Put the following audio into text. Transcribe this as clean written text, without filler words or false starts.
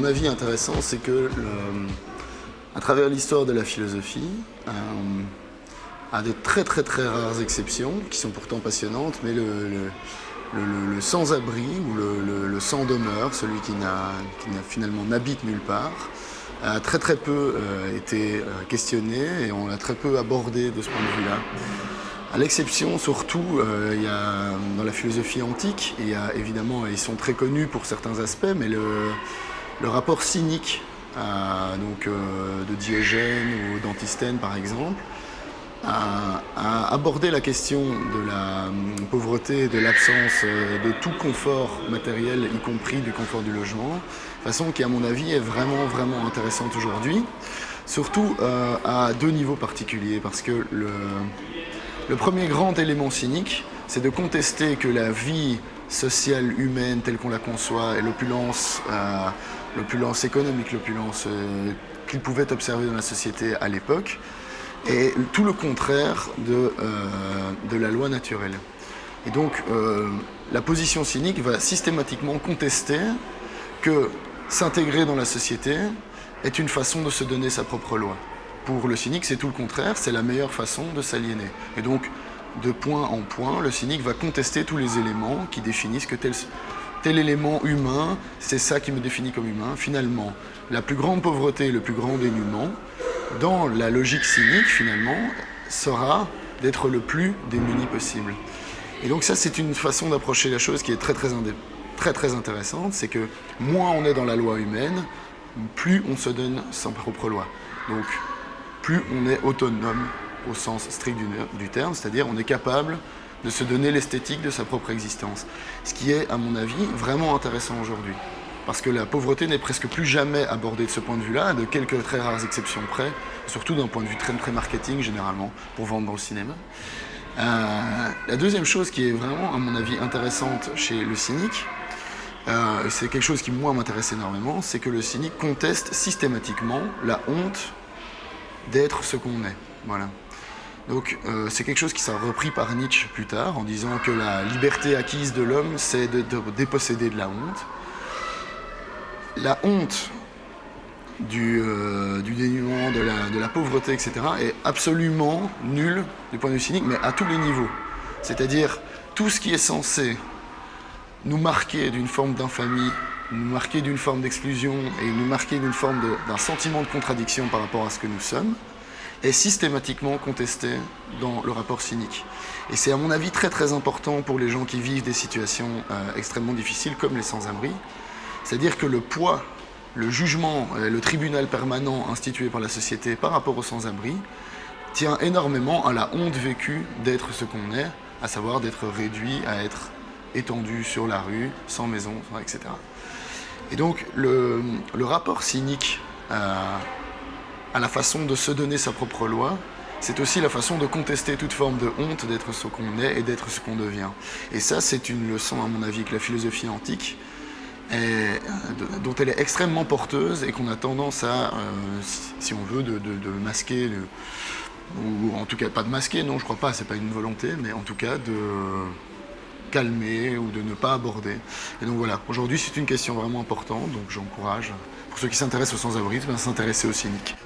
avis, intéressant, c'est que, à travers l'histoire de la philosophie, à de très rares exceptions, qui sont pourtant passionnantes, mais le sans-abri ou le sans-demeure, celui qui finalement n'habite nulle part, a très peu été questionné et on l'a très peu abordé de ce point de vue-là. À l'exception, surtout, il y a, dans la philosophie antique, il y a, évidemment, ils sont très connus pour certains aspects, mais le rapport cynique de Diogène ou d'Antisthène, par exemple, a abordé la question de la pauvreté et de l'absence de tout confort matériel, y compris du confort du logement, façon qui, à mon avis, est vraiment intéressante aujourd'hui, surtout à deux niveaux particuliers, parce que le premier grand élément cynique, c'est de contester que la vie sociale humaine telle qu'on la conçoit et l'opulence économique, l'opulence qu'il pouvait observer dans la société à l'époque, est tout le contraire de la loi naturelle. Et donc, la position cynique va systématiquement contester que s'intégrer dans la société est une façon de se donner sa propre loi. Pour le cynique, c'est tout le contraire, c'est la meilleure façon de s'aliéner. Et donc, de point en point, le cynique va contester tous les éléments qui définissent que tel élément humain, c'est ça qui me définit comme humain. Finalement, la plus grande pauvreté, le plus grand dénuement, dans la logique cynique, finalement, sera d'être le plus démuni possible. Et donc ça, c'est une façon d'approcher la chose qui est très intéressante, c'est que moins on est dans la loi humaine, plus on se donne sa propre loi. Donc, plus on est autonome au sens strict du terme, c'est-à-dire on est capable de se donner l'esthétique de sa propre existence. Ce qui est, à mon avis, vraiment intéressant aujourd'hui. Parce que la pauvreté n'est presque plus jamais abordée de ce point de vue-là, de quelques très rares exceptions près, surtout d'un point de vue très marketing, généralement, pour vendre dans le cinéma. La deuxième chose qui est vraiment, à mon avis, intéressante chez le cynique, c'est quelque chose qui, moi, m'intéresse énormément, c'est que le cynique conteste systématiquement la honte d'être ce qu'on est. Voilà. Donc c'est quelque chose qui sera repris par Nietzsche plus tard, en disant que la liberté acquise de l'homme, c'est de déposséder de la honte. La honte du dénuement, de la pauvreté, etc., est absolument nulle du point de vue cynique, mais à tous les niveaux. C'est-à-dire tout ce qui est censé nous marquer d'une forme d'infamie, nous marquer d'une forme d'exclusion et nous marquer d'un sentiment de contradiction par rapport à ce que nous sommes, est systématiquement contesté dans le rapport cynique. Et c'est à mon avis très important pour les gens qui vivent des situations extrêmement difficiles comme les sans-abri. C'est-à-dire que le poids, le jugement, le tribunal permanent institué par la société par rapport aux sans-abri tient énormément à la honte vécue d'être ce qu'on est, à savoir d'être réduit à être étendu sur la rue, sans maison, etc. Et donc le rapport cynique à la façon de se donner sa propre loi, c'est aussi la façon de contester toute forme de honte d'être ce qu'on est et d'être ce qu'on devient. Et ça, c'est une leçon, à mon avis, que la philosophie antique, dont elle est extrêmement porteuse et qu'on a tendance à, si on veut, de masquer, ou en tout cas pas de masquer, non, je crois pas, c'est pas une volonté, mais en tout cas de calmer ou de ne pas aborder. Et donc voilà, aujourd'hui c'est une question vraiment importante, donc j'encourage, pour ceux qui s'intéressent aux sans-abrisme, à s'intéresser aux cyniques.